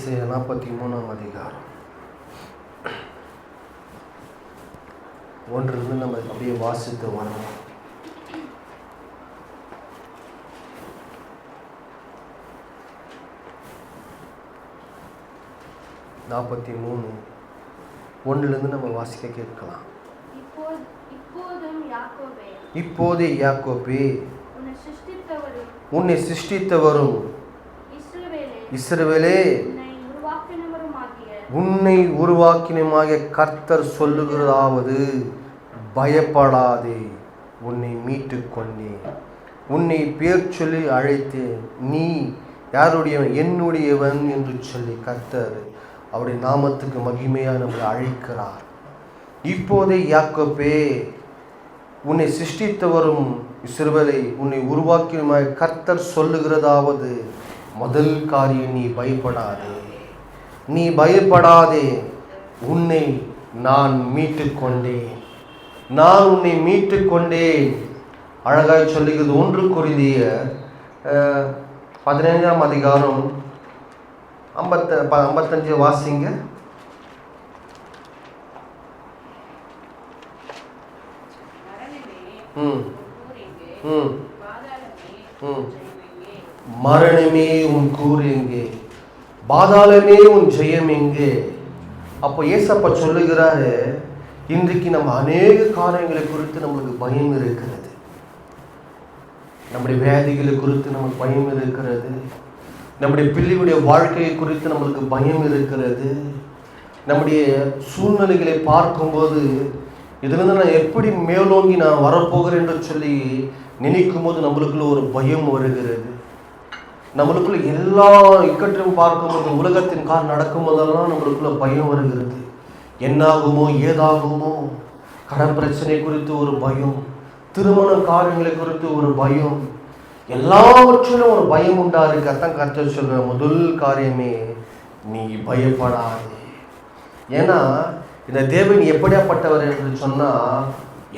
ஏசாயா 43ஆம் அதிகாரம் 1 நம்ம அப்படியே வாசித்து வரணும். நம்ம வாசிக்க கேட்கலாம். இப்போதே யாக்கோபே, உன்னை சிருஷ்டித்தவரும் இஸ்ரவேலே, உன்னை உருவாக்கினமாகிய கர்த்தர் சொல்லுகிறதாவது, பயப்படாதே, உன்னை மீட்டு கொண்டேன், உன்னை பேர் சொல்லி அழைத்தேன், நீ யாருடையவன்? என்னுடையவன் என்று சொல்லி கர்த்தர் அவருடைய நாமத்துக்கு மகிமையாக நம்மளை அழைக்கிறார். இப்போதே யாக்கோபே, உன்னை சிருஷ்டித்தவரும் இஸ்ரவேலை, உன்னை உருவாக்கினமாய் கர்த்தர் சொல்லுகிறதாவது, முதல் காரியம், நீ பயப்படாதே, நீ பயப்படாதே, உன்னை நான் மீட்டு கொண்டேன், நான் உன்னை மீட்டு கொண்டேன். அழகாய் சொல்லுகிறது 1 கொரிந்தியர் 15ஆம் அதிகாரம் 55 வாசிங்க. மரணமே உன் கூர் எங்கே, பாதாளமே உன் ஜெயம் எங்கே? அப்போ ஏசப்பா சொல்லுகிறாரு, இன்றைக்கு நம்ம அநேக காரியங்களை குறித்து நம்மளுக்கு பயம் இருக்கிறது, நம்முடைய வியாதிகளை குறித்து நமக்கு பயம் இருக்கிறது, நம்முடைய பிள்ளைகளுடைய வாழ்க்கையை குறித்து நம்மளுக்கு பயம் இருக்கிறது, நம்முடைய சூழ்நிலைகளை பார்க்கும்போது இதிலிருந்து நான் எப்படி மேலோங்கி நான் வரப்போகிறேன் என்று சொல்லி நினைக்கும் போது நம்மளுக்குள்ள ஒரு பயம் வருகிறது. நம்மளுக்குள்ள எல்லா இக்கட்டும் பார்க்கும்போது, உலகத்தின் கால் நடக்கும் போதெல்லாம் நம்மளுக்குள்ள பயம் வருகிறது. என்னாகுமோ ஏதாகுமோ, கடன் பிரச்சனை குறித்து ஒரு பயம், திருமண காரியங்களை குறித்து ஒரு பயம், எல்லாவற்றிலும் ஒரு பயம் உண்டா இருக்கு. அதான் கர்த்தர் சொல்ற முதல் காரியமே, நீ பயப்படாதே. ஏன்னா இந்த தேவன் எப்படியாப்பட்டவர் என்று சொன்னா,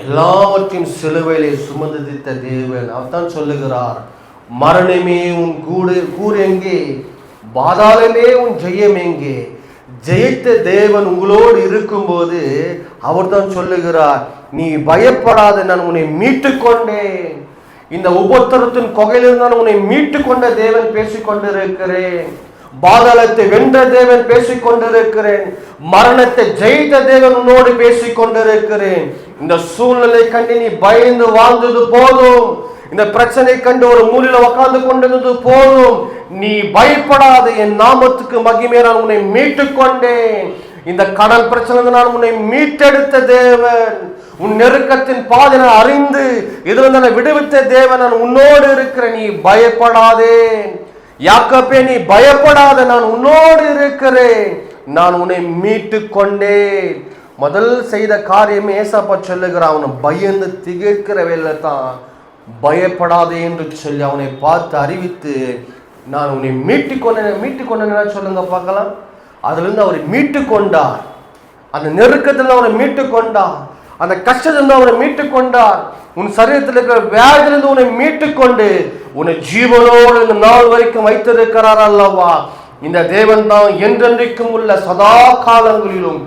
எல்லாவற்றையும் சிலுவையிலே சுமந்தித்த தேவன். அவர்தான் சொல்லுகிறார், மரணமே உன் கூர் எங்கே, பாதாளமே உன் ஜெயம் எங்கே? ஜெயித்த தேவன் உங்களோடு இருக்கும்போது அவர் தான் சொல்லுகிறார், நீ பயப்படாத, நான் உன்னை மீட்டு கொண்டேன், இந்த உபத்திரத்தின் கொகையிலிருந்து நான் உன்னை மீட்டு கொண்ட தேவன் பேசிக் கொண்டிருக்கிறேன், பாதாளத்தை வென்ற தேவன் பேசிக் கொண்டிருக்கிறேன், மரணத்தை ஜெயித்த தேவன் உன்னோடு பேசிக் கொண்டிருக்கிறேன். இந்த சூழ்நிலை கண்டு நீ பயந்து வாழ்ந்தது போதும், இந்த பிரச்சனை கண்டு ஒரு மூலையில உட்கார்ந்து கொண்டிருந்தது போதும், நீ பயப்படாத, என் நாமத்துக்கு மகிமையை நான் உன்னை மீட்டு கொண்டேன், இந்த கடன் பிரச்சனை நான் உன்னை மீட்டெடுத்த தேவன், உன் நெருக்கத்தின் பாதையை அறிந்து இதிலிருந்து நான் விடுவித்த தேவன், நான் உன்னோடு இருக்கிறேன், நீ பயப்படாதே. யாக்கோபே, நீ பயப்படாத, நான் உன்னோடு இருக்கிறேன், நான் உன்னை மீட்டு கொண்டேன். முதல் செய்த காரியமே ஏசப்பா சொல்லுகிறான், அவனை பயந்து திகைக்கிற வேலை தான் பயப்படாதே என்று சொல்லி அவனை பார்த்து அறிவித்து, நான் உன்னை மீட்டு கொண்டேன் சொல்லுங்க பார்க்கலாம். அதிலிருந்து அவரை மீட்டு கொண்டார், அந்த நெருக்கத்தில் அவரை மீட்டு கொண்டார், அந்த கஷ்டத்திலிருந்து அவரை மீட்டு கொண்டார், உன் சரீரத்தில் இருக்கிற வியாதிலிருந்து உன்னை மீட்டு கொண்டு உன்னை ஜீவனோடு இந்த நாள் வரைக்கும் வைத்திருக்கிறார் அல்லவா. இந்த தேவன் தான் என்றென்றைக்கும் உள்ள சதா காலங்களிலும்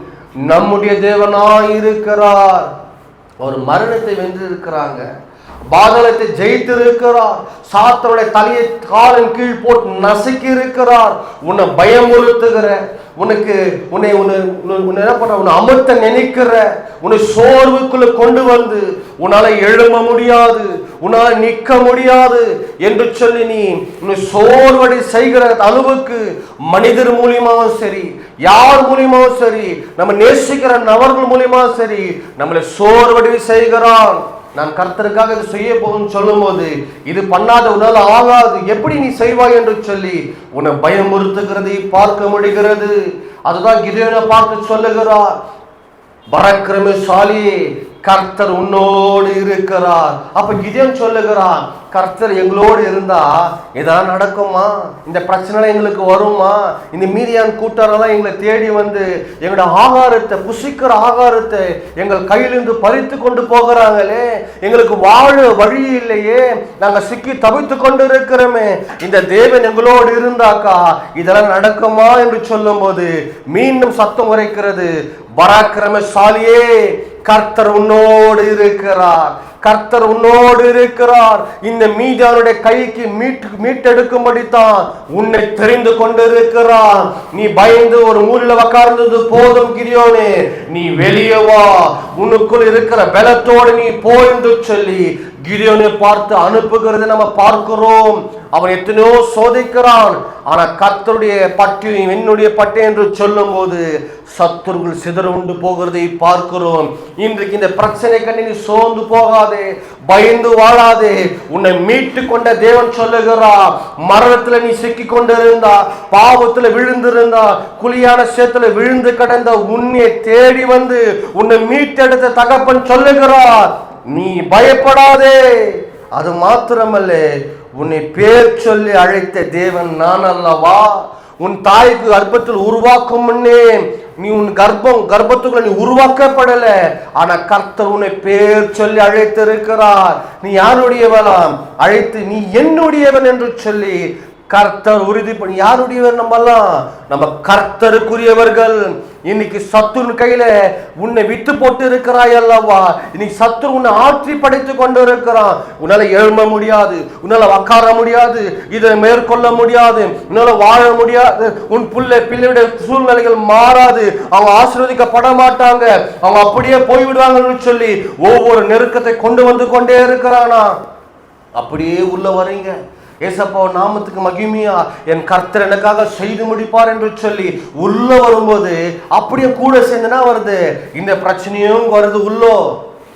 நம்முடைய தேவனாய் இருக்கிறார். அவர் மரணத்தை வென்றிருக்கிறாங்க, பாதாளத்தை ஜெயித்திருக்கிறார், சாத்தானுடைய தலையை காலின் கீழ் போட்டு நசுக்கி இருக்கிறார். உன்னை பயமுறுத்துகிற, உன்னை என்ன பண்ற, உன்னை அமர்த்த நினைக்கிற, உன்னை சோர்வுக்குள்ள கொண்டு வந்து உன்னால எழும்ப முடியாது, உன்னால நிற்க முடியாது என்று சொல்லி நீ உன்னை சோர்வடை செய்கிற அளவுக்கு மனிதர் மூலியமாவும் சரி, யார் மூலியமாவும் சரி, நம்ம நேசிக்கிற நபர்கள் மூலியமாவும் சரி, நம்மளை சோர்வடை செய்கிறான். நான் கர்த்தருக்காக இது செய்ய போகும் சொல்லும் போது, இது பண்ணாத உன்னால ஆகாது, எப்படி நீ செய்வாய் என்று சொல்லி உன்னை பயமுறுத்துகிறதை பார்க்க முடிகிறது. அதுதான் கிதியோனை பார்த்து சொல்லுகிறார், பராக்கிரமசாலியே, கர்த்தர் உன்னோடு இருக்கிறார். அப்ப கிதியோன் சொல்லுகிறான், கர்த்தர் எங்களோடு இருந்தா இதெல்லாம் நடக்குமா? இந்த பிரச்சனை எங்களுக்கு வருமா? இந்த மீதியான் கூட்டாரெல்லாம் எங்களை தேடி வந்து எங்களோட ஆகாரத்தை, புசிக்கிற ஆகாரத்தை எங்கள் கையிலிருந்து பறித்து கொண்டு போகிறாங்களே, எங்களுக்கு வாழ வழி இல்லையே, நாங்க சிக்கி தவித்து கொண்டு இருக்கிறோமே, இந்த தேவன் எங்களோடு இருந்தாக்கா இதெல்லாம் நடக்குமா என்று சொல்லும் போது மீண்டும் சத்தம் உரைக்கிறது, பராக்கிரமசாலியே, கர்த்தர் உன்னோடு இருக்கிறார், கர்த்தர் உன்னோடு இருக்கிறார். இந்த மீதியானுடைய கைக்கு மீட்டெடுக்கும்படித்தான் உன்னை தெரிந்து கொண்டிருக்கிறான். நீ பயந்து ஒரு மூலையில உட்கார்ந்தது போதும் கிதியோனே, நீ வெளியே வா, உனக்குள் இருக்கிற பலத்தோடு நீ போய்ந்து சொல்லி கிதியோனை பார்த்து அனுப்புகிறது நம்ம பார்க்கிறோம். அவன் எத்தனையோ சோதிக்கிறான், ஆனா கர்த்தருடைய பட்டி என்னுடைய பட்டை என்று சொல்லும் போது சத்துருகள் சிதற உண்டு போகிறதை பார்க்கிறோம். இன்றைக்கு இந்த பிரச்சனை கண்டு நீ சோர்ந்து போகாதே, பயந்து வாழாதே. உன்னை மீட்டு கொண்ட தேவன் சொல்லுகிறார், மரணத்துல நீ சிக்கி கொண்டிருந்தா, பாவத்துல விழுந்திருந்தா, குழியான சேத்துல விழுந்து கடந்த உன்னை தேடி வந்து உன்னை மீட்டெடுத்த தகப்பன் சொல்லுகிறார், நீ பயப்படாதே. அது மாத்திரமல்ல, உன்னை பேர் சொல்லி அழைத்த தேவன் நான் அல்லவா? உன் தாய்க்கு கர்ப்பத்தில் உருவாக்கும் முன்னே நீ உன் கர்ப்பத்துக்குள்ள நீ உருவாக்கப்படல, ஆனா கர்த்தர் உன்னை பேர் சொல்லி அழைத்திருக்கிறார். நீ யாருடையவனாம்? அழைத்து நீ என்னுடையவன் என்று சொல்லி கர்த்தர் உறுதி பண்ணி. யாருடையவர்? நம்மெல்லாம் நம்ம கர்த்தருக்குரியவர்கள். இன்னைக்கு சத்துரு கையில உன்னை விட்டு போட்டு இருக்கிறாய் அல்லவா? இன்னைக்கு சத்துரு உன்னை ஆற்றி படைத்து கொண்டு இருக்கிறான். உன்னால எழும்ப முடியாது, உன்னால உட்கார முடியாது, இதை மேற்கொள்ள முடியாது, உன்னால வாழ முடியாது, உன் பிள்ளையுடைய சூழ்நிலைகள் மாறாது, அவங்க ஆசீர்வதிக்கப்பட மாட்டாங்க, அவங்க அப்படியே போய்விடுவாங்கன்னு சொல்லி ஒவ்வொரு நெருக்கத்தை கொண்டு வந்து கொண்டே இருக்கிறானா? அப்படியே உள்ள வரீங்க, ஏசப்பா நாமத்துக்கு மகிமையா என் கர்த்தர் எனக்காக செய்து முடிப்பார் என்று சொல்லி உள்ள வரும்போது அப்படியே கூட சேர்ந்துனா வருது, இந்த பிரச்சனையும் வருது உள்ளோ.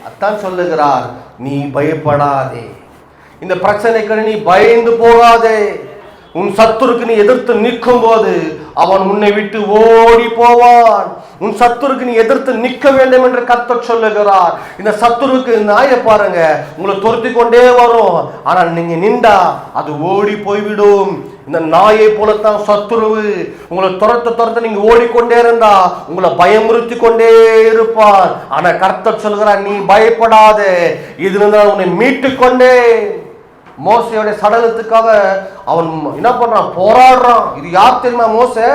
அதான் சொல்லுகிறார், நீ பயப்படாதே, இந்த பிரச்சனைக்கு நீ பயந்து போகாதே. உன் சத்துருக்கு நீ எதிர்த்து நிற்கும் போது அவன் உன்னை விட்டு ஓடி போவான். உன் சத்துருக்கு நீ எதிர்த்து நிற்க வேண்டும் என்று கர்த்தர் சொல்லுகிறார். இந்த சத்துருக்கு நாயை பாருங்க, உங்களை துரத்தி கொண்டே வரும், ஆனால் நீங்க நின்றா அது ஓடி போய்விடும். இந்த நாயை போலத்தான் சத்துருவு உங்களை துரத்த நீங்க ஓடிக்கொண்டே இருந்தா உங்களை பயமுறுத்தி கொண்டே இருப்பான். ஆனா கர்த்தர் சொல்கிறார், நீ பயப்படாதே, இதுல உன்னை மீட்டு கொண்டே. மோசையோட சடலத்துக்காக அவன் என்ன பண்றான்? போராடுறான். இது யார் தெரியுமா? மோசே.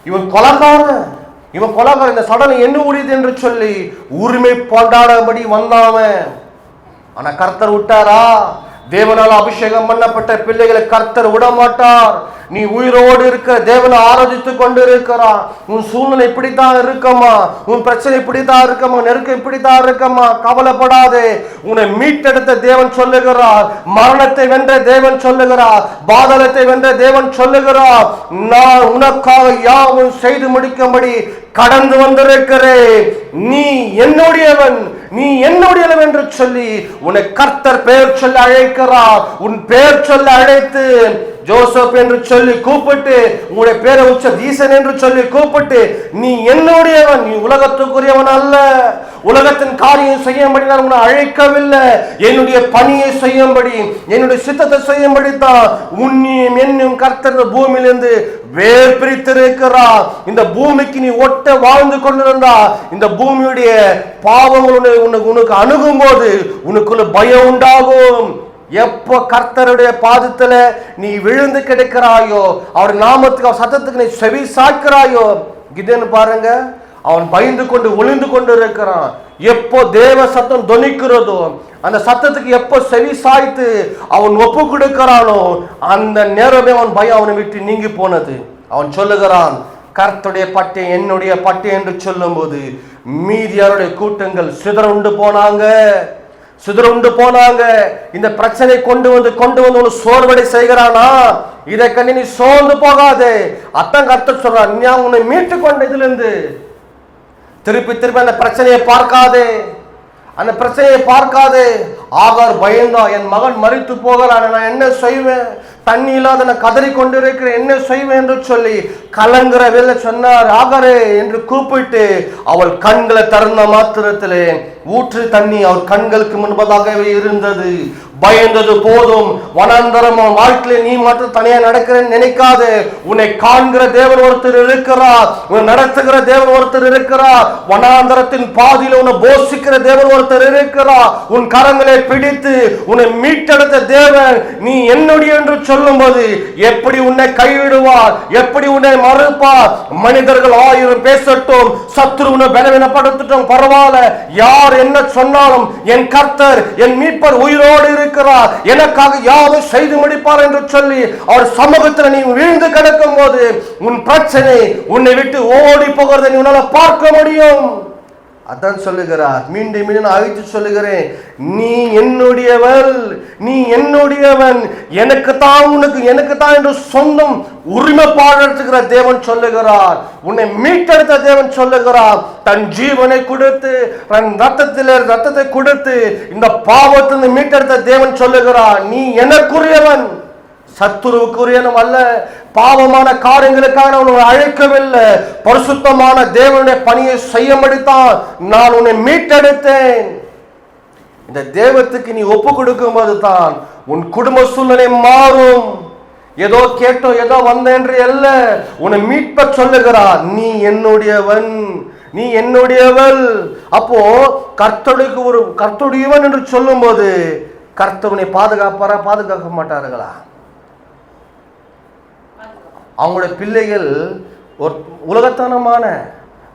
இவன் கொலைகாரன், இவன் கொலைகாரன். இந்த சடலம் என்ன உரியது என்று சொல்லி உரிமை போராடபடி வந்தாவன். ஆனா கர்த்தர் விட்டாரா? தேவனால் அபிஷேகம் பண்ணப்பட்ட பிள்ளைகளை கர்த்தர் விட மாட்டார். நீ உயிரோடு இருக்க தேவனை ஆராதித்து கொண்டு இருக்கிறான். உன் சூழ்நிலை இப்படித்தான் இருக்கமா, உன் பிரச்சனை இப்படித்தான் இருக்கமா, நெருக்கம் இப்படித்தான் இருக்கமா, கவலைப்படாதே. உன்னை மீட்டெடுத்த தேவன் சொல்லுகிறார், மரணத்தை வென்ற தேவன் சொல்லுகிறார், பாதாளத்தை வென்ற தேவன் சொல்லுகிறார், நான் உனக்காக யாவும் செய்து முடிக்கும்படி கடந்து வந்திருக்கிறேன். நீ என்னுடையவன், நீ என்னுடையவன் என்று சொல்லி உன்னை கர்த்தர் பெயர் சொல்லி அழைக்கிறார். உன் பெயர் சொல்லி அழைத்து ஜோசப் என்று சொல்லி கூப்பிட்டு, உங்களுடைய பேரை உச்ச ஈசன் என்று சொல்லி கூப்பிட்டு, நீ என்னுடையவன், நீ உலகத்துக்குரியவன் அல்ல, உலகத்தின் காரியம் செய்யும்படி நான் உன்னை அழைக்கவில்லை, என்னுடைய பணியை செய்யும்படி, என்னுடைய சித்தத்தை செய்யும்படி தான் உன்னையும் என்னும் கர்த்தர் பூமியிலிருந்து வேர் பிரித்திருக்கிறார். இந்த பூமிக்கு நீ ஒட்ட வாழ்ந்து கொண்டிருந்தா இந்த பூமியுடைய பாவங்களுடைய உனக்கு அணுகும் போது உனக்குள்ள பயம் உண்டாகும். எப்போ கர்த்தருடைய பாதத்துல நீ விழுந்து கிடக்கிறாயோ, அவர் நாமத்துக்கு, அவர் சத்தத்துக்கு நீ செவி சாய்க்கிறாயோ, கிதேன்னு பாருங்க, அவன் பயந்து கொண்டு ஒளிந்து கொண்டு இருக்கிறான். எப்போ தேவ சத்தம் தொனிக்கிறதோ, அந்த சத்தத்துக்கு எப்போ செவி சாய்த்து அவன் ஒப்பு கொடுக்கிறானோ, அந்த நேரமே அவன் பயம் அவனை விட்டு நீங்கி போனது. அவன் சொல்லுகிறான், கர்த்தருடைய பட்டை என்னுடைய பட்டை என்று சொல்லும் போது மீதியாருடைய கூட்டங்கள் சிதறுண்டு போனாங்க. இந்த பிரச்சனை கொண்டு வந்து ஒரு சோர்வடை செய்கிறானா? இதை கண்டு நீ சோர்ந்து போகாதே. அத்தான் கர்த்தர் சொல்றான், நீ உன்னை மீட்டு கொண்ட இதுல இருந்து திருப்பி அந்த பிரச்சனையை பார்க்காதே, அந்த பிரச்சனையை பார்க்காதே. ஆகார் பயந்தா, என் மகன் மரித்து போகிறான், நான் என்ன செய்வேன்? தண்ணி இல்லாத நான் கதறி கொண்டிருக்கிறேன், என்ன செய்வேன் என்று சொல்லி கலங்குற வேலை சொன்னார். ஆகாரே என்று கூப்பிட்டு அவள் கண்களை திறந்த மாத்திரத்திலே ஊற்று தண்ணி அவர் கண்களுக்கு முன்பதாகவே இருந்தது. பயந்தது போதும், வனாந்தரம் வாழ்க்கையில நீ மட்டும் தனியா நடக்கிறேன்னு நினைக்காது. உன்னை காண்கிற தேவன் ஒருத்தர் இருக்கிறார், உன்னை நடத்துகிற தேவன் ஒருத்தர் இருக்கிறார், வனாந்தரத்தின் பாதியில உன்னை போஷிக்கிற தேவன் ஒருத்தர் இருக்கிறார். உன் கரங்களை பிடித்து உன்னை மீட்டெடுத்த தேவன் நீ என்னுடைய என்று சொல்லும் போது எப்படி உன்னை கைவிடுவார், எப்படி உன்னை மறுப்பார்? மனிதர்கள் 1000 பேசட்டும், சத்துரு உன்னை பலவீனப்படுத்தட்டும், பரவாயில்ல, யார் என்ன சொன்னாலும் என் கர்த்தர் என் மீட்பர் உயிரோடு இருக்கிறார், எனக்காக யாவும் செய்து முடிப்பார் என்று சொல்லி அவர் சமூகத்தில் நீ வீழ்ந்து கிடக்கும் போது உன் பிரச்சனை உன்னை விட்டு ஓடி போகிறதை நீ உன்னால பார்க்க முடியும். அதான் சொல்லுகிறார். மீண்டும் மீண்டும் அழைத்து சொல்லுகிறேன், நீ என்னுடையவள், நீ என்னுடையவன், எனக்கு தான் உனக்கு எனக்கு தான் என்று சொந்தம் உரிமை பாடுகிற தேவன் சொல்லுகிறார். உன்னை மீட்டெடுத்த தேவன் சொல்லுகிறார். தன் ஜீவனை கொடுத்து தன் ரத்தத்தை கொடுத்து இந்த பாவத்திலிருந்து மீட்டெடுத்த தேவன் சொல்லுகிறார், நீ எனக்குரியவன், சத்துருவுக்குரியவன் அல்ல. பாவமான காரியங்களுக்காக உன்னை அழைக்கவில்லை, பரிசுத்தமான தேவனுடைய பணியை செய்யும்படித்தான் நான் உன்னை மீட்டெடுத்தேன். இந்த தேவத்துக்கு நீ ஒப்பு கொடுக்கும் போது தான் உன் குடும்ப சூழ்நிலை மாறும். ஏதோ கேட்டோம் ஏதோ வந்தேன் என்று அல்ல, உன்னை மீட்ப சொல்லுகிறார். நீ என்னுடையவன், நீ என்னுடையவள். அப்போ கர்த்தருடையவன் என்று சொல்லும் போது கர்த்தருனை பாதுகாப்பாரா, பாதுகாக்க மாட்டார்களா? அவங்களுடைய பிள்ளைகள் ஒரு உலகத்தனமான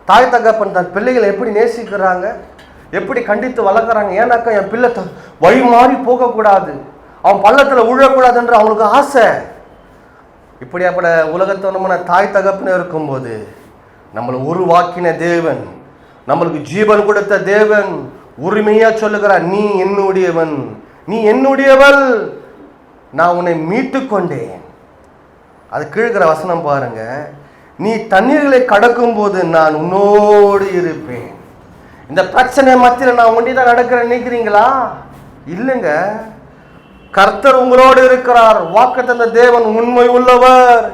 தாய் தகப்பன் தன் பிள்ளைகளை எப்படி நேசிக்கிறாங்க, எப்படி கண்டித்து வளர்க்குறாங்க. ஏன்னாக்கா என் பிள்ளை வழி மாறி போகக்கூடாது, அவன் பள்ளத்தில் விழக்கூடாது என்று அவங்களுக்கு ஆசை. இப்படியாப்பட உலகத்தனமான தாய் தகப்பன் இருக்கும்போது நம்மளை உருவாக்கின தேவன், நம்மளுக்கு ஜீவன் கொடுத்த தேவன் உரிமையா சொல்லுகிறார், நீ என்னுடையவன், நீ என்னுடையவள், நான் உன்னை மீட்டு கொண்டேன். அது கீழ்கிற வசனம் பாருங்க, நீ தண்ணீர்களை கடக்கும் போது நான் உன்னோடு இருப்பேன். இந்த பிரச்சனை மத்தியில் நான் ஒண்டிதான் நடக்கிறேன் நினைக்கிறீங்களா? இல்லைங்க, கர்த்தர் உங்களோடு இருக்கிறார். வாக்குத்தத்த தேவன் உண்மை உள்ளவர்.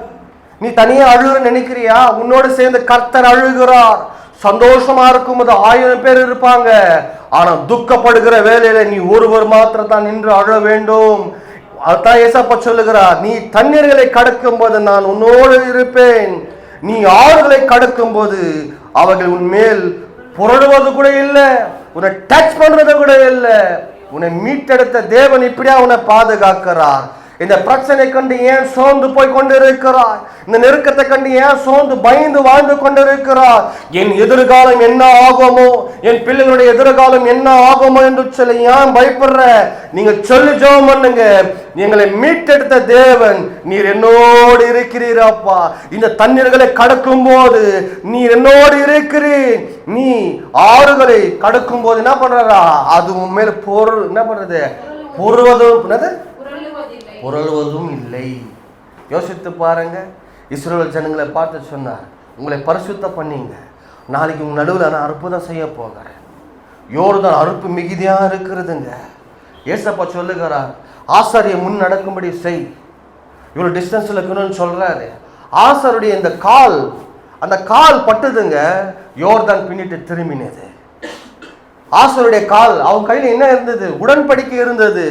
நீ தனியா அழுகிற நினைக்கிறியா? உன்னோடு சேர்ந்து கர்த்தர் அழுகிறார். சந்தோஷமா இருக்கும் போது 1000 பேர் இருப்பாங்க, ஆனா துக்கப்படுகிற வேலையில நீ ஒருவர் மாத்திரம் தான் நின்று அழ வேண்டும். அதான் ஏசப்பா சொல்லுகிறார், நீ தண்ணீர்களை கடக்கும் போது நான் உன்னோடு இருப்பேன். நீ ஆறுகளை கடக்கும் போது அவர்கள் உன்மேல் புரடுவது கூட இல்லை, உன்னை டச் பண்றது கூட இல்லை. உன்னை மீட்டெடுத்த தேவன் இப்படியா உன்னை பாதுகாக்கிறார். இந்த பிரச்சனை கண்டு ஏன் சோர்ந்து போய் கொண்டிருக்கிறார்? இந்த நெருக்கத்தை கண்டு ஏன் சோர்ந்து பயந்து வாழ்ந்து கொண்டிருக்கிறார்? என் எதிர்காலம் என்ன ஆகுமோ, என் பிள்ளைகளுடைய எதிர்காலம் என்ன ஆகுமோ என்று சொல்லி ஏன் பயப்படுற? நீங்க சொல்லி ஜெபம் பண்ணுங்க, எங்களை மீட்டெடுத்த தேவன் நீர் என்னோடு இருக்கிறீரப்பா. இந்த தண்ணீர்களை கடக்கும் போது நீர் என்னோடு இருக்கிறீர். நீ ஆறுகளை கடக்கும் போது என்ன பண்றா? அது உண்மையில பொருள் என்ன பண்றது? புரளுவதும் இல்லை. யோசித்து பாருங்க. இஸ்ரவேல் ஜனங்களை பார்த்து சொன்னார், உங்களை பரிசுத்த பண்ணீங்க, நாளைக்கு உங்க நடுவில் நான் அற்புதம் செய்ய போகிறேன். யோர்தான் அறுப்பு மிகுதியா இருக்கிறதுங்க. ஏசப்பா சொல்லுகிறார், ஆசாரிய முன் நடக்கும்படி செய். இவ்வளவு டிஸ்டன்ஸ்ல இருக்கணும்னு சொல்றாரு. ஆசாருடைய இந்த கால், அந்த கால் பட்டுதுங்க, யோர்தான் பின்னிட்டு திரும்பினது. ஆசாருடைய கால், அவன் கையில் என்ன இருந்தது? உடன்படிக்கை இருந்தது,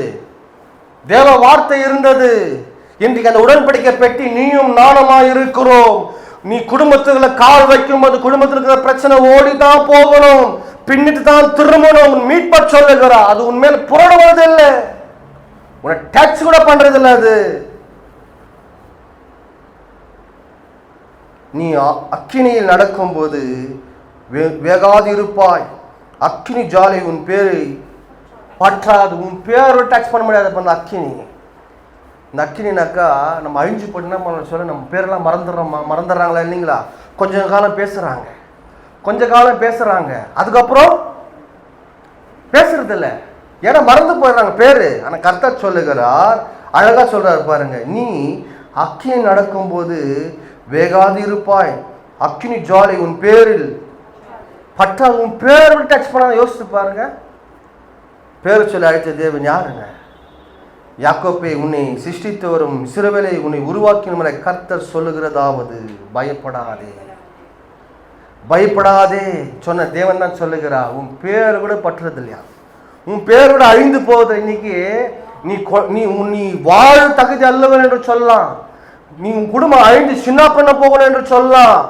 தேவ வார்த்தை இருந்தது. இன்றைக்கு அந்த உடன்படிக்கை பெட்டி நீயும் நானுமாய் இருக்கிறோம். நீ குடும்பத்துல கால் வைக்கும் போது குடும்பத்தில் இருக்கிற பிரச்சனை ஓடிதான் போகணும், பின்னிட்டு தான் திரும்பணும். மீட்ப சொல்லுகிறா, அது உண்மையில புரடுவதில்லை, உன்னை டச் கூட பண்றதில்லை. அது நீ அக்கினியில் நடக்கும் போது வேகாது இருப்பாய், அக்கினி ஜாலை உன் பேரை பற்றாது, உன் பேரை டச் பண்ண முடியாது. அந்த அக்கினி, இந்த அக்கினாக்கா நம்ம அழிஞ்சு போட்டு என்ன பண்ண சொல்ல, நம்ம பேரெல்லாம் மறந்துடுறாங்களா இல்லைங்களா? கொஞ்ச காலம் பேசுறாங்க, கொஞ்ச காலம் பேசுறாங்க, அதுக்கப்புறம் பேசுறது இல்லை. ஏன்னா மறந்து போயிடுறாங்க பேரு. ஆனா கர்த்தர் சொல்லுகிறார், அழகா சொல்றாரு பாருங்க, நீ அக்கினி நடக்கும்போது வேகாது இருப்பாய், அக்கினி ஜாலை உன் பேரில் பற்றாது, உன் பேரை டச் பண்ண. யோசித்து பாருங்க, பேரை சொல்லி அழைத்த தேவன் யாருங்க? யாக்கோப்பே, உன்னை சிருஷ்டித்து வரும் இஸ்ரவேலை உன்னை உருவாக்கின கர்த்தர் சொல்லுகிறதாவது, பயப்படாதே, பயப்படாதே சொன்ன தேவன் தான் சொல்லுகிறார். உன் பேர் கூட பற்றுறது இல்லையா, உன் பேர் கூட அழிந்து போகுது. இன்னைக்கு நீ வாழ தகுதி அல்லவன் என்று சொல்லலாம், நீ உன் குடும்பம் அழிந்து சின்ன பண்ண போகணும் என்று சொல்லலாம்.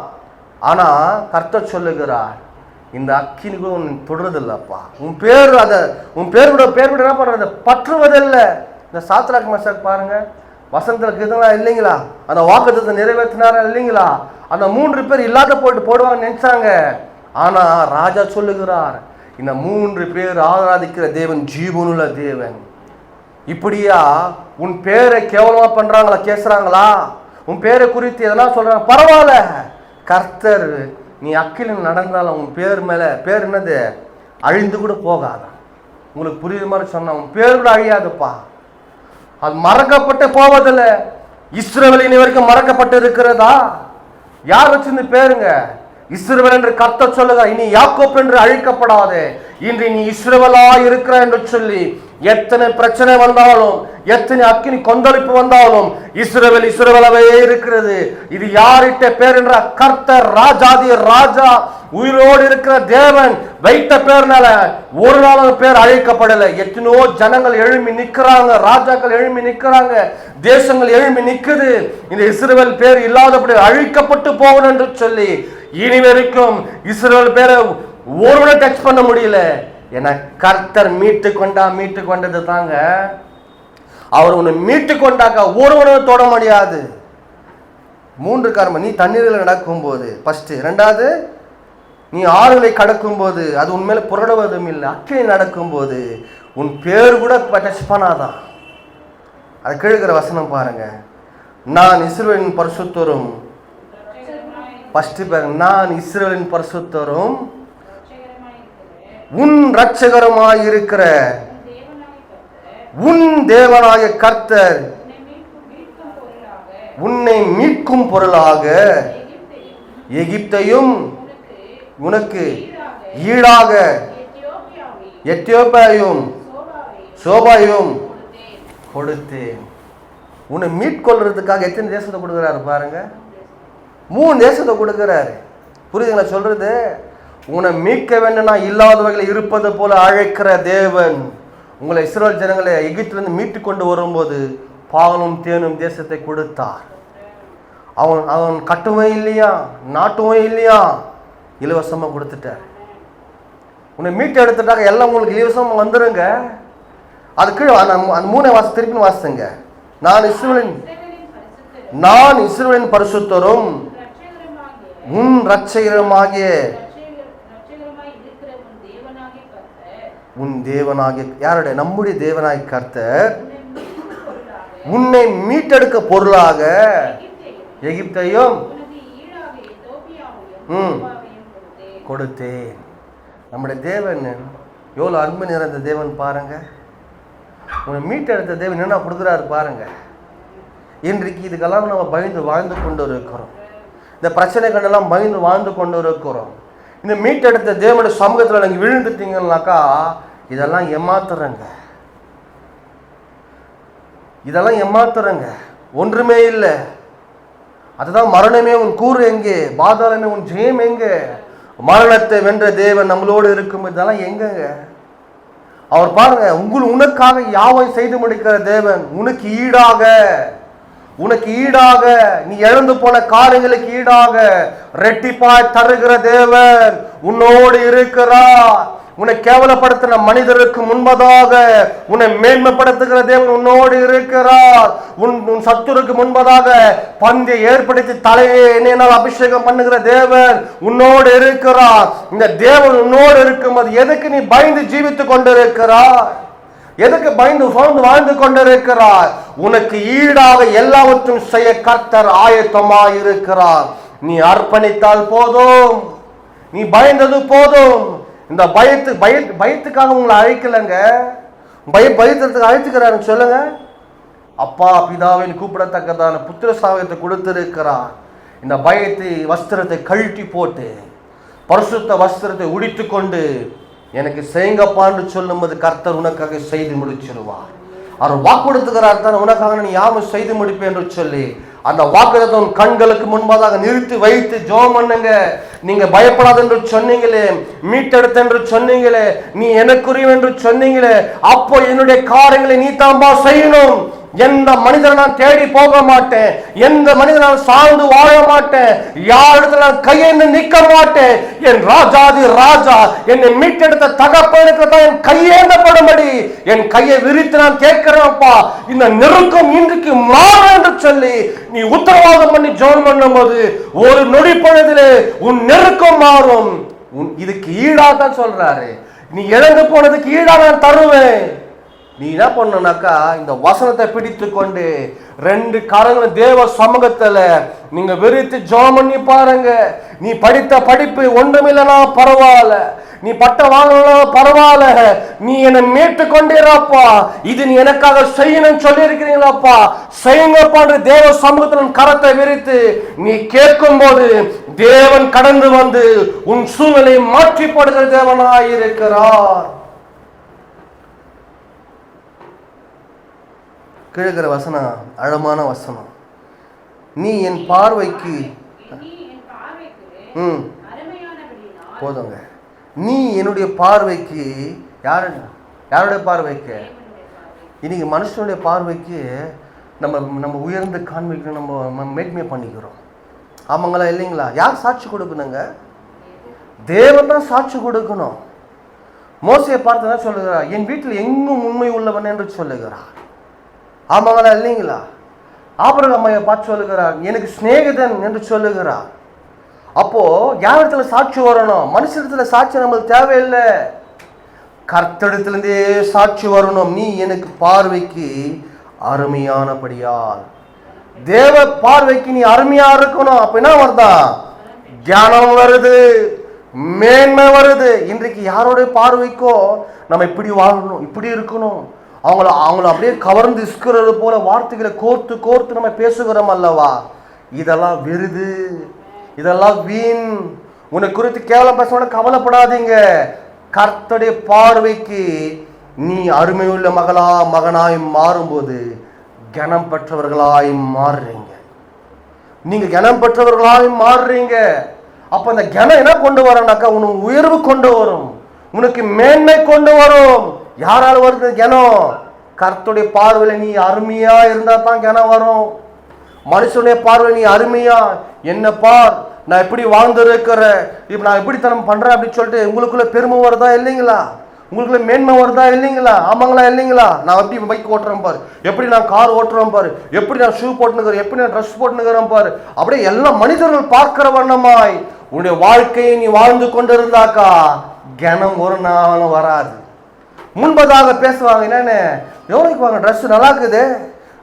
ஆனா கர்த்தர் சொல்லுகிறார், இந்த அக்கினி கூட உன் தொடுறதில்லப்பா. உன் பேர் கூட என்ன பண்றது, பற்றுவதில்லை. இந்த சாத்ராக் மேஷாக் பாருங்க, வசனத்துல இதெல்லாம் இல்லைங்களா, அந்த வாக்குத்தத்தத்தை நிறைவேற்றினாரா இல்லைங்களா? அந்த 3 பேர் இல்லாத போடுவாங்கன்னு நினைச்சாங்க. ஆனா ராஜா சொல்லுகிறார், இந்த 3 பேர் ஆராதிக்கிற தேவன் ஜீவனுள்ள தேவன். இப்படியா உன் பேரை கேவலமா பண்றாங்களா, கேசுறாங்களா, உன் பேரை குறித்து எதனா சொல்றாங்க, பரவாயில்ல. கர்த்தர் நீ அக்கில் நடந்தாலும் உன் பேர் மேல பேர் என்னது, அழிந்து கூட போகாத. உங்களுக்கு புரியுற மாதிரி சொன்னா, உன் பேர் கூட அழியாதுப்பா. அது மறக்கப்பட்டு போவதில்லை. இஸ்ரவேல் இனி வரைக்கும் மறக்கப்பட்டு இருக்கிறதா? யார் வச்சிருந்து பேருங்க? இஸ்ரவேல் என்று கர்த்தர் சொல்லுங்க, இனி யாக்கோப் என்று அழைக்கப்படாதே, இன்று நீ இஸ்ரவேலா இருக்கிற என்று சொல்லி எத்தனை பிரச்சனை வந்தாலும், எத்தனை அக்கினி கொந்தளிப்பு வந்தாலும் இஸ்ரவேல் இஸ்ரவேலாவே இருக்கிறது. இது யாரிட்ட பேர் என்ற கர்த்தர், ராஜாதி ராஜா, உயிரோடு இருக்கிற தேவன் வைத்த பேர்னால ஒரு நாள் பேர் அழைக்கப்படலை. எத்தனையோ ஜனங்கள் எழும்பி நிற்கிறாங்க, ராஜாக்கள் எழும்பி நிற்கிறாங்க, தேசங்கள் எழும்பி நிற்குது. இந்த இஸ்ரவேல் பேர் இல்லாதபடி அழிக்கப்பட்டு போகணும் என்று சொல்லி இனி வரைக்கும் இஸ்ரவேல் பேரை ஒருவனை டச் பண்ண முடியல. என கர்த்தர் மீட்டு கொண்டது தாங்க. அவர் உன்னை மீட்டு கொண்டாக்க ஒருவனும் தொட முடியாது. 3 காரணம், நீ தண்ணீரில் நடக்கும் போது ஃபர்ஸ்ட், 2வது நீ ஆறுகளை கடக்கும் போது அது உண்மையில புரடுவதும் இல்லை, அக்கினி நடக்கும் போது உன் பேர் கூட டச் பண்ணாதான். அது கீழ்கிற வசனம் பாருங்க, நான் இஸ்ரவேலின் பரிசுத்தரும், ஃபர்ஸ்ட் பாருங்க, நான் இஸ்ரவேலின் பரிசுத்தரும் உன் இரட்சகருமாய் இருக்கிற உன் தேவனாய கர்த்தர் உன்னை மீட்கும் பொருளாக எகிப்தையும் உனக்கு ஈடாக எத்தியோப்பியாவையும் சோபாவையும் கொடுத்தேன். உன்னை மீட்கொள்றதுக்காக எத்தனை தேசத்தை கொடுக்குறாரு பாருங்க, 3 தேசத்தை கொடுக்குறாரு. புரியுதுங்களா சொல்றது? உன்னை மீட்க வேண்டும்னா இல்லாதவர்களை இருப்பது போல அழைக்கிற தேவன் உங்களை இஸ்ரவேல் ஜனங்களை எகிப்திலிருந்து மீட்டு கொண்டு வரும்போது பாலும் தேனும் தேசத்தை கொடுத்தார். அவன் கட்டுவன் இல்லையா, நாட்டுவன் இல்லையா, இலவசமா கொடுத்துட்டார். உன்னை மீட்டு எடுத்துட்டாங்க, எல்லாம் உங்களுக்கு இலவசமா வந்துருங்க. அதுக்கு அந்த 3 வாசம் திருப்பி வாசிங்க, நான் இஸ்ரவேலின் பரிசுத்தரும் உன் இரட்சகருமாகிய உன் தேவனாகிய, யாருடைய? நம்முடைய தேவனாகிய கர்த்தர் உன்னை மீட்டெடுக்க பொருளாக எகிப்தையும் கொடுத்தேன். நம்முடைய தேவன் எவ்வளோ அன்பு நிறைந்த தேவன் பாருங்க. உன்னை மீட்டெடுத்த தேவன் என்ன கொடுக்குறாரு பாருங்க. இன்றைக்கு இதுக்கெல்லாம் நம்ம பயந்து வாழ்ந்து கொண்டு இருக்கிறோம், இந்த பிரச்சனைகளெல்லாம் பயந்து வாழ்ந்து கொண்டு இருக்கிறோம். இந்த மீட்டெடுத்த தேவனுடைய சமூகத்தில் நீங்கள் விழுந்துட்டீங்கன்னாக்கா இதெல்லாம் ஏமாத்துறங்க, ஒன்றுமே இல்லை. அதுதான் மரணமே உன் கூறு எங்கே, பாதாளமே உன் ஜெயம் எங்கே? மரணத்தை வென்ற தேவன் நம்மளோடு இருக்கும். இதெல்லாம் எங்கங்க? அவர் பாருங்க, உனக்காக யாவை செய்து முடிக்கிற தேவன், உனக்கு ஈடாக நீ இழந்து போன காரியங்களுக்கு ஈடாக ரெட்டிப்பாய் தருகிற தேவன் உன்னோடு இருக்கிறார். உன்னை கேவலப்படுத்தின மனிதருக்கு முன்பதாக உன்னை மேன்மைப்படுத்துகிற தேவன் உன்னோடு இருக்கிறார். உன் சத்துருக்கு முன்பதாக பந்தை ஏற்படுத்தி தலையை எண்ணெயினால் அபிஷேகம் பண்ணுகிற தேவன் உன்னோடு இருக்கிறார். இந்த தேவன் உன்னோடு இருக்கும்போது எதுக்கு நீ பயந்து ஜீவித்துக் கொண்டிருக்கிறார்? எதுக்கு பயந்து சோர்ந்து வாழ்ந்து கொண்டிருக்கிறார்? உனக்கு ஈடாக எல்லாவற்றும் செய்ய கர்த்தர் ஆயத்தமாய் இருக்கிறார். நீ அர்ப்பணித்தால் போதும், நீ பயந்தது போதும். இந்த பயத்துக்காக உங்களை அழைக்கலங்க, பயத்துறதுக்கு அழைத்துக்கிறாருன்னு சொல்லுங்க. அப்பா பிதாவின் கூப்பிடத்தக்கதான புத்திர சாவகத்தை கொடுத்திருக்கிறார். இந்த பயத்தை வஸ்திரத்தை கழட்டி போட்டு பரிசுத்த வஸ்திரத்தை உடித்து கொண்டு எனக்கு செய்யுங்கப்பான்னு சொல்லும்போது கர்த்தர் உனக்காக செய்து முடிச்சிருவார். அவர் வாக்குறுத்துகிறார் தான், உனக்காக நீ யாவும் செய்து முடிப்பேன் என்று சொல்லி அந்த வாக்குறுத்தம் கண்களுக்கு முன்பாக நிறுத்தி வைத்து ஜெபம் பண்ணுங்க. நீங்க பயப்படாது என்று சொன்னீங்களே, மீட்டெடுத்த என்று சொன்னீங்களே, நீ எனக்குரிய என்று சொன்னீங்களே, அப்போ என்னுடைய காரியங்களை நீ தான்பா செய்யணும். எந்த மனிதனை நான் தேடி போக மாட்டேன், எந்த மனிதனை நான் சார்ந்து வாழ மாட்டேன், யாரிடத்துல நான் கையேந்து நிற்க மாட்டேன். என் ராஜாதி ராஜா என்னை மீட்டெடுத்த தகப்பனுக்கு தான் என் கையேந்தப்படும்படி என் கையை விரித்து நான் கேட்கிறேன்ப்பா, இந்த நெருக்கம் இன்றைக்கு மாறும் என்று சொல்லி நீ உத்தரவாதம் பண்ணி ஜெபம் பண்ணும் போது ஒரு நொடி பொழுதிலே உன் நெருக்கம் மாறும். இதுக்கு ஈடா தான் சொல்றாரு, நீ இழந்து போனதுக்கு ஈடா நான் தருவேன். நீ என்ன பண்ணனாக்கா, இந்த வசனத்தை பிடித்து கொண்டு 2 காரங்களும் தேவ சமூகத்துல நீங்க வெறித்து ஜெபம் பண்ணி பாருங்க. நீ படித்த படிப்பு ஒன்றுமில்லைனா பரவாயில்ல, நீ பட்ட வாங்கலாம் பரவாயில்ல, நீ என்னை மீட்டு கொண்டேராப்பா, இது நீ எனக்காக செய்யணும்னு சொல்லி இருக்கிறீங்களாப்பா, செய்யுங்கப்பான்னு தேவ சமூகத்தின் கரத்தை விரித்து நீ கேட்கும் போது தேவன் கடந்து வந்து உன் சூழ்நிலை மாற்றி போடுகிற தேவனாயிருக்கிறார். கிழக்கிற வசனம் அழமான வசனம். நீ என் பார்வைக்கு போதுங்க, நீ என்னுடைய பார்வைக்கு யாருடைய பார்வைக்கு? இன்னைக்கு மனுஷனுடைய பார்வைக்கு நம்ம உயர்ந்து காண்பிக்கணும், நம்ம மேட்மே பண்ணிக்கிறோம். ஆமாங்களா இல்லைங்களா? யார் சாட்சி கொடுக்கணுங்க? தேவன் தான் சாட்சி கொடுக்கணும். மோசையை பார்த்து என்ன சொல்லுகிறார்? என் வீட்டில் எங்கும் உண்மை உள்ளவன் என்று சொல்லுகிறார். ஆமாங்களா இல்லைங்களா? ஆபிரகாமை பார்த்து சொல்லுகிறார், எனக்கு சிநேகிதன் என்று சொல்லுகிறார். அப்போ யாரிடத்துல சாட்சி வரணும்? மனுஷத்துல சாட்சி நம்மளுக்கு தேவையில்லை, கர்த்தரிடத்திலிருந்தே சாட்சி வரணும். நீ எனக்கு பார்வைக்கு அருமையானபடியால், தேவ பார்வைக்கு நீ அருமையா இருக்கணும். அப்ப என்ன வருதா? ஞானம் வருது, மேன்மை வருது. இன்றைக்கு யாரோடைய பார்வைக்கோ நம்ம இப்படி வாழணும், இப்படி இருக்கணும், அவங்கள அப்படியே கவர்ந்து இஸ்கிறது போல வார்த்தைகளை கோர்த்து கோர்த்து நம்ம பேசுகிறோம் அல்லவா? இதெல்லாம் விருது, இதெல்லாம் வீண். உன்னை குறித்து கேவலம் பேச கவலைப்படாதீங்க. கர்த்தருடைய பார்வைக்கு நீ அருமையுள்ள மகனாய் மாறும்போது கனம் பெற்றவர்களாய் மாறுறீங்க. நீங்க கனம் பெற்றவர்களாய் மாறுறீங்க. அப்ப அந்த கனம் என்ன கொண்டு வரனாக்கா, உனக்கு உயர்வு கொண்டு வரும், உனக்கு மேன்மை கொண்டு வரும். யாரால வருது கனம்? கர்த்தருடைய பார்வையில நீ அருமையா இருந்தா தான் கனம் வரும். மனுஷனுடைய பார்வையில நீ அருமையா, என்ன பார் நான் எப்படி வாழ்ந்துருக்கிறேன், இப்ப நான் எப்படி தரம் பண்றேன் அப்படின்னு சொல்லிட்டு உங்களுக்குள்ள பெருமை வருதா இல்லைங்களா? உங்களுக்குள்ள மேன்மை வருதா இல்லைங்களா? ஆமாங்களா இல்லைங்களா? நான் எப்படி பைக் ஓட்டுறேன் பாரு, எப்படி நான் கார் ஓட்டுறேன் பாரு, எப்படி நான் ஷூ போட்டுனுக்கிறேன், எப்படி நான் ட்ரெஸ் போட்டுனுக்கிறேன் பாரு, அப்படியே எல்லா மனிதர்கள் பார்க்கிற வண்ணமாய் உன்னுடைய வாழ்க்கையை நீ வாழ்ந்து கொண்டு இருந்தாக்கா கனம் ஒரு நாளும் வராது. முன்பதாக பேசுவாங்க, என்னன்னு எவ்வளோக்கு வாங்க, ட்ரெஸ் நல்லா இருக்குது,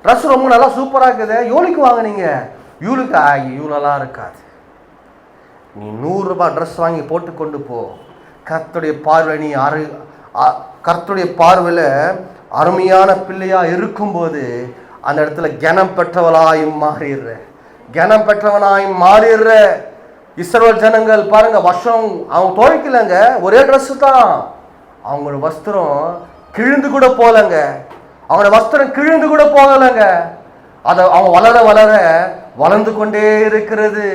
ட்ரெஸ் ரொம்ப நல்லா சூப்பராக இருக்குது, எவ்வளோக்கு வாங்க நீங்க, இவளுக்கு இவ்வளோ நல்லா இருக்காது. நீ 100 ரூபாய் ட்ரெஸ் வாங்கி போட்டு கொண்டு போ. கர்த்தருடைய பார்வை நீ கர்த்தருடைய பார்வையில் அருமையான பிள்ளையா இருக்கும்போது அந்த இடத்துல கனம் பெற்றவளாய் மாறிடுற, கனம் பெற்றவனாய் மாறிடுற. இஸ்ரவேல் ஜனங்கள் பாருங்க, வருஷம் அவங்க துவைக்கலங்க, ஒரே ட்ரெஸ் தான். அவங்களோட வஸ்திரம் கிழிந்து கூட போகலங்க, அவங்களோட வஸ்திரம் கிழிந்து கூட போகலைங்க. அதை அவங்க வளர வளர வளர்ந்து கொண்டே இருக்கிறது.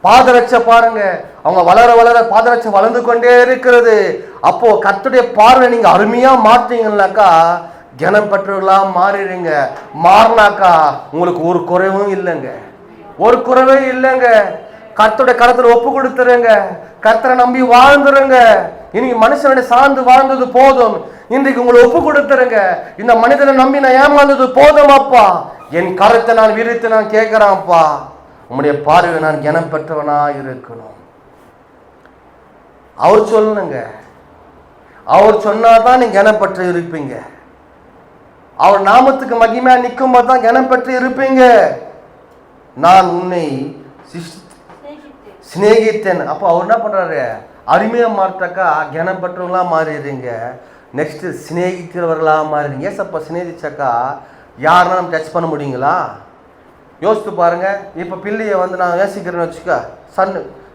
பாதரட்சை பாருங்க, அவங்க வளர வளர பாதரட்சை வளர்ந்து கொண்டே இருக்கிறது. அப்போ கர்த்தருடைய பார்வை நீங்க அருமையா மாற்றீங்கன்னாக்கா கனம் பெற்றவர்களா மாறிடுங்க. மாறினாக்கா உங்களுக்கு ஒரு குறைவும் இல்லைங்க, ஒரு குறைவே இல்லைங்க. கர்த்தருடைய கரத்துல ஒப்பு கொடுத்துருங்க, கர்த்தரை நம்பி வாழ்ந்துருங்க. இன்னைக்கு மனுஷனுடைய சார்ந்து வாழ்ந்தது போதும், இன்றைக்கு உங்களை ஒப்பு கொடுத்துருங்க. இந்த மனிதனை நம்பி நான் ஏமாந்தது போதும் அப்பா, என் கரத்தை நான் விரித்து நான் கேட்கிறேன்ப்பா, உம்முடைய பார்வை நான் கனம் பெற்றவனா இருக்கணும். அவர் சொல்லணுங்க, அவர் சொன்னாதான் நீங்க கனம் பெற்று இருப்பீங்க. அவர் நாமத்துக்கு மகிமையா நிற்கும் போது தான் கனம் பெற்று இருப்பீங்க. நான் உன்னை சிநேகித்தேன். அப்போ அவர் என்ன பண்றாரு? அருமையா மாற்றாக்கா கனம் பெற்றவங்களா மாறிடுறீங்க. நெக்ஸ்ட் சிநேகிக்கிறவர்களா மாறிடுங்க. ஏசப்பா சிநேகிச்சாக்கா யாருன்னா நம்ம டச் பண்ண முடியுங்களா? யோசித்து பாருங்க. இப்போ பிள்ளையை நான் நேசிக்கிறேன்னு வச்சுக்க,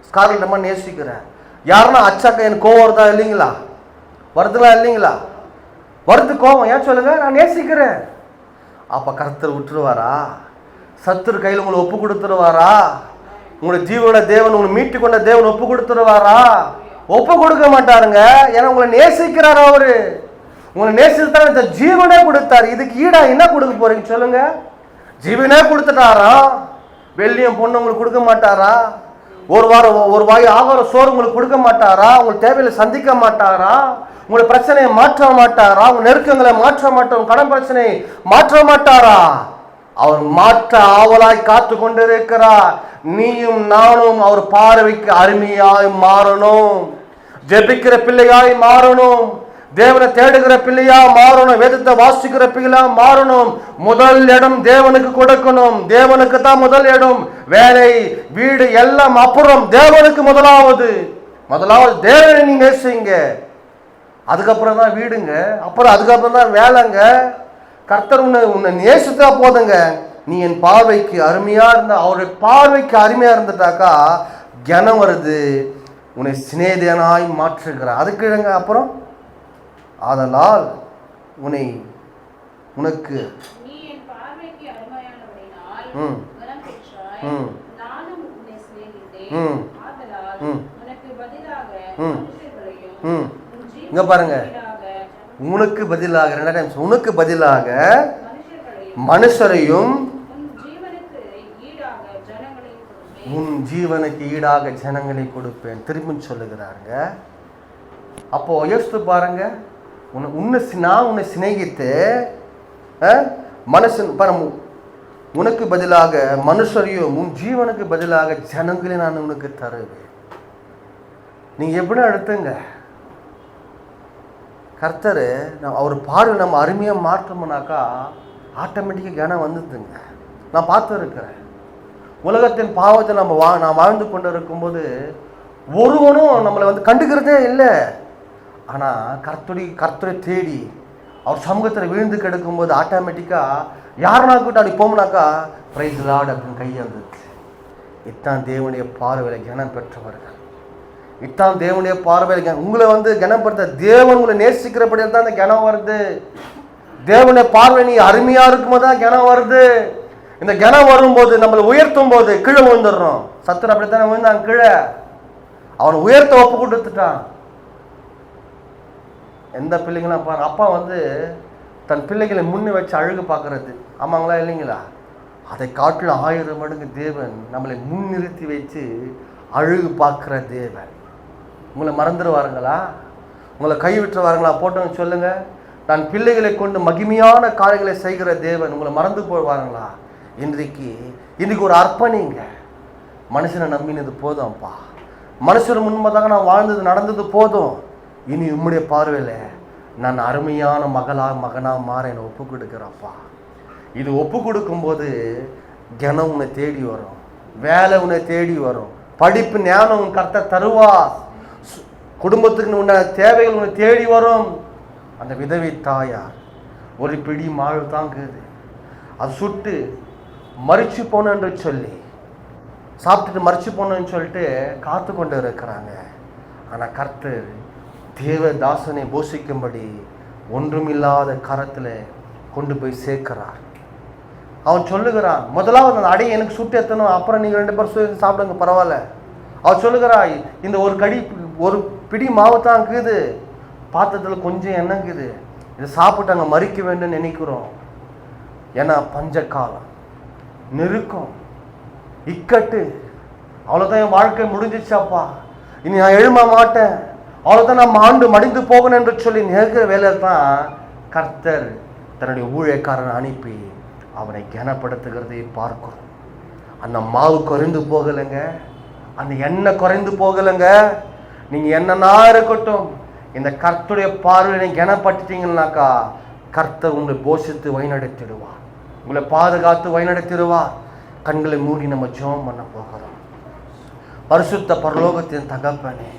ஸ்கார்லெட் நேசிக்கிறேன், யாருன்னா அச்சாக்கா எனக்கு கோவம் வருதா இல்லைங்களா? வருதுங்களா இல்லைங்களா? வருது கோபம். ஏன் சொல்லுங்க? நான் நேசிக்கிறேன். அப்ப கர்த்தர் விட்டுருவாரா? சத்துரு கையில் உங்களை ஒப்பு கொடுத்துருவாரா? உங்களுடைய ஜீவனோட தேவன், உங்களை மீட்டு கொண்ட தேவன் ஒப்பு கொடுத்துருவாரா? ஒப்பு கொடுக்க மாட்டாருங்க. ஏன்னா உங்களை நேசிக்கிறார். அவரு உங்களை நேசித்தார், இந்த ஜீவனே கொடுத்தாரு. இதுக்கு ஈடா என்ன கொடுக்க போறீங்க சொல்லுங்க? ஜீவனே கொடுத்துட்டாரா? வெள்ளியும் பொண்ணு உங்களுக்கு கொடுக்க மாட்டாரா? ஒரு வாய் ஆகார சோறு உங்களுக்கு கொடுக்க மாட்டாரா? உங்கள் தேவையில சந்திக்க மாட்டாரா? உங்களுடைய பிரச்சனையை மாற்ற மாட்டாரா? உங்க நெருக்கங்களை மாற்ற மாட்டார்? உங்க கடன் பிரச்சனையை மாற்ற மாட்டாரா? அவர் மாற்ற ஆவலாய் காத்து கொண்டிருக்கிறார். நீயும் நானும் அவர் பார்வைக்கு அருமையாய் மாறணும். ஜெபிக்கிற பிள்ளையாய் மாறணும். தேவனை தேடுகிற பிள்ளையா மாறணும். வேதத்தை வாசிக்கிற பிள்ளையா மாறணும். முதல் இடம் தேவனுக்கு கொடுக்கணும். தேவனுக்கு தான் முதல் இடம். வேலை, வீடு எல்லாம் அப்புறம். தேவனுக்கு முதலாவது தேவனை நீங்க நேசிங்க. அதுக்கப்புறம் தான் வீடுங்க. அப்புறம் அதுக்கப்புறம் தான் வேலைங்க. கர்த்தர் உன்னை நேசித்தா போதுங்க. நீ என் பார்வைக்கு அருமையா இருந்தா, அவருடைய பார்வைக்கு அருமையா இருந்துட்டாக்கா கனம் வருது. உன்னை சிநேகிதனாய் மாற்றுகிறார். அதுக்கு அப்புறம் ஆதலால் உனக்கு இங்க பாருங்க, உனக்கு பதிலாக உனக்கு பதிலாக மனுஷரையும் உன் ஜீவனுக்கு ஈடாக ஜனங்களை கொடுப்பேன். திரும்பி சொல்லுகிறாருங்க. அப்போ யோசித்து பாருங்க, நான் உன்னை சிநேகித்து மனுஷன் உனக்கு பதிலாக மனுஷரையும் உன் ஜீவனுக்கு பதிலாக ஜனங்களை நான் உனக்கு தருவேன். நீங்க எப்படி எடுத்துங்க. கர்த்தர் அவர் பார்வை நம்ம அருமையாக மாற்றோம்னாக்கா ஆட்டோமேட்டிக்காக கனம் வந்துதுங்க. நான் பார்த்து இருக்கிறேன். உலகத்தின் பாவத்தை நான் வாழ்ந்து கொண்டு இருக்கும்போது ஒருவனும் நம்மளை கண்டுக்கிறதே இல்லை. ஆனால் கர்த்தரை தேடி அவர் சமூகத்தில் விழுந்து கிடக்கும்போது ஆட்டோமேட்டிக்காக யாருனா கூட்ட அப்படி போம்னாக்கா பிரைஸ் லார்ட் அப்படின்னு கையாந்துச்சு. இத்தான் தேவனுடைய பார்வையில் கனம் பெற்றவர்கள். இத்தான் தேவனுடைய பார்வையில் உங்களை கனப்படுத்த தேவன் உங்களை நேசிக்கிறபடியாக தான் அந்த கனம் வருது. தேவனுடைய பார்வை நீ அருமையா இருக்கும்போது தான் கனம் வருது. இந்த கனம் வரும்போது நம்மளை உயர்த்தும் போது கீழே விழுந்துடுறோம். சத்துரு அப்படித்தானே விழுந்தான் கீழே. அவனை உயர்த்த ஒப்பு கொடுத்துட்டான். எந்த பிள்ளைங்களாம் பாருங்க, அப்பா தன் பிள்ளைகளை முன்னே வச்சு அழகு பார்க்கறது, ஆமாங்களா இல்லைங்களா? அதை காட்டிலும் 1000 மடங்கு தேவன் நம்மளை முன்னிறுத்தி வச்சு அழகு பார்க்குற தேவன். உங்களை மறந்துடுவாருங்களா? உங்களை கைவிட்டுருவாருங்களா? போட்டோன்னு சொல்லுங்க. நான் பிள்ளைகளை கொண்டு மகிமையான காரியங்களை செய்கிற தேவன் உங்களை மறந்து போவாருங்களா? இன்றைக்கு ஒரு அர்ப்பணிங்க. மனுஷனை நம்பினது போதும்ப்பா. மனுஷன் முன்பதாக நான் வாழ்ந்தது நடந்தது போதும். இனி உம்முடைய பார்வையில் நான் அருமையான மகனா மாற என்னை ஒப்பு கொடுக்குறப்பா. இது ஒப்பு கொடுக்கும்போது கனம் உன்னை தேடி வரும். வேலை உன்னை தேடி வரும். படிப்பு ஞானம் உன் கர்த்தர் தருவா. குடும்பத்துக்கு உன்ன தேவைகள் உன்னை தேடி வரும். அந்த விதவை தாயார் ஒரு பிடி மாவு தாங்குது. அது சுட்டு மறிச்சு போனன்னு சொல்லி சாப்பிட்டுட்டு மறிச்சு போனன்னு சொல்லிட்டு காத்து கொண்டு இருக்கிறாங்க. ஆனால் கர்த்தர் தேவதாசனை போஷிக்கும்படி ஒன்றுமில்லாத கரத்தில் கொண்டு போய் சேர்க்கிறார். அவன் சொல்லுகிறான், முதலாவது அந்த அடையை எனக்கு சுட்டு எத்தணும், அப்புறம் நீங்கள் 2 பேர் சேர்ந்து சாப்பிடுங்க பரவாயில்ல. அவன் சொல்லுகிறாய், இந்த ஒரு பிடி மாவு தான் இருக்குது, பாத்திரத்தில் கொஞ்சம் எண்ணெய் இருக்குது, இதை சாப்பிட்டு அங்கே மறிக்க வேண்டும் நினைக்கிறோம். ஏன்னா பஞ்ச காலம், நெருக்கம், இக்கட்டு, அவ்வளோதான் என் வாழ்க்கை முடிஞ்சிச்சாப்பா, இனி நான் எழும்ப மாட்டேன், அவ்வளோதான் நான் ஆண்டு மடிந்து போகணும் என்று சொல்லி நினைக்கிற வேலையில் தான் கர்த்தர் தன்னுடைய ஊழியக்காரனை அனுப்பி அவனை கனப்படுத்துகிறதை பார்க்கிறோம். அந்த மாவு குறைந்து போகலைங்க, அந்த எண்ணெய் குறைந்து போகலைங்க. நீங்கள் என்னன்னா இருக்கட்டும், இந்த கர்த்தருடைய பார்வையை கனப்பட்டுட்டீங்கன்னாக்கா கர்த்தர் உங்களை போஷித்து வழிநடத்திடுவார், உங்களை பாதுகாத்து வழிநடத்திடுவார். கண்களை மூடி நம்ம ஜெபம் பண்ண போகிறோம். பரிசுத்த பரலோகத்தின் தகப்பனே,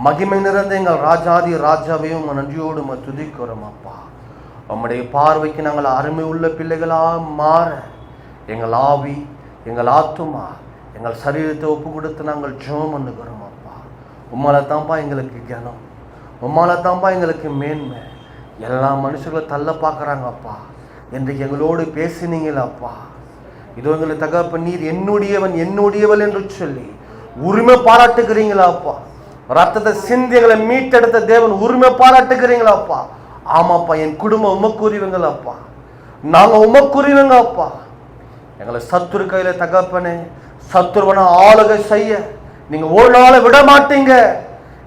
மகிமை நிறைந்த எங்கள் ராஜாதி ராஜாவையும் நன்றியோடு துதிக்கிறோம் அப்பா. உம்முடைய பார்வைக்கு நாங்கள் அருமை உள்ள பிள்ளைகளாக மாற எங்கள் ஆவி, எங்கள் ஆத்துமா, எங்கள் சரீரத்தை ஒப்பு கொடுத்து நாங்கள் ஜெபம் பண்ணுகிறோம் அப்பா. உம்மால தான்ப்பா எங்களுக்கு கனம், உம்மால தான்ப்பா எங்களுக்கு மேன்மை. எல்லா மனுஷர்களை தள்ள பார்க்குறாங்க அப்பா. இன்றைக்கு எங்களோடு பேசினீங்களா அப்பா. இதோ எங்களை தகப்பன் நீர் என்னுடையவன் என்னுடையவள் என்று சொல்லி உரிமை பாராட்டுகிறீங்களா அப்பா. ரத்தத்தை சிந்தி எங்களை மீட்டெடுத்த தேவன் உரிமை பாராட்டுகிறீங்களா அப்பா. ஆமாப்பா, என் குடும்பம் உமக்குரியவங்களா அப்பா, நாங்கள் உமக்குரியவங்க அப்பா. எங்களை சத்துரு கையில தகப்பனே சத்துருவனை ஆளுகை செய்ய நீங்க ஒரு நாளை விட மாட்டீங்க.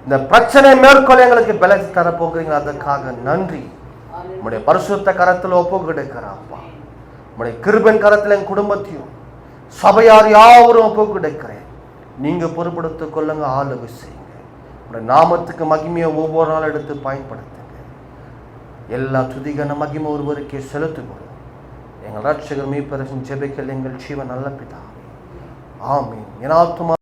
இந்த பிரச்சனை மேற்கொள்ள எங்களுக்கு பலத்தை தரப்போகிறீங்க. அதற்காக நன்றி. உங்களுடைய பரிசுத்த கரத்தில் ஒப்பு கிடைக்கிறாப்பா. உங்களுடைய கிருபையின் கரத்தில் என் குடும்பத்தையும் சபையார் யாவரும் ஒப்பு கிடைக்கிறேன். நீங்க பொறுப்படுத்திக் கொள்ளுங்க, ஆளுகை செய்யுங்க. உங்களுடைய நாமத்துக்கு மகிமையை ஒவ்வொரு நாள் எடுத்து பயன்படுத்துங்க. எல்லா துதிகன மகிமை ஒருவருக்கே செலுத்துகிறோம். எங்கள் ரட்சகர் மீட்பரின் ஜெபிக்கல் எங்கள் ஜீவன் நல்ல பிதாவே, ஆமென். என் ஆத்துமா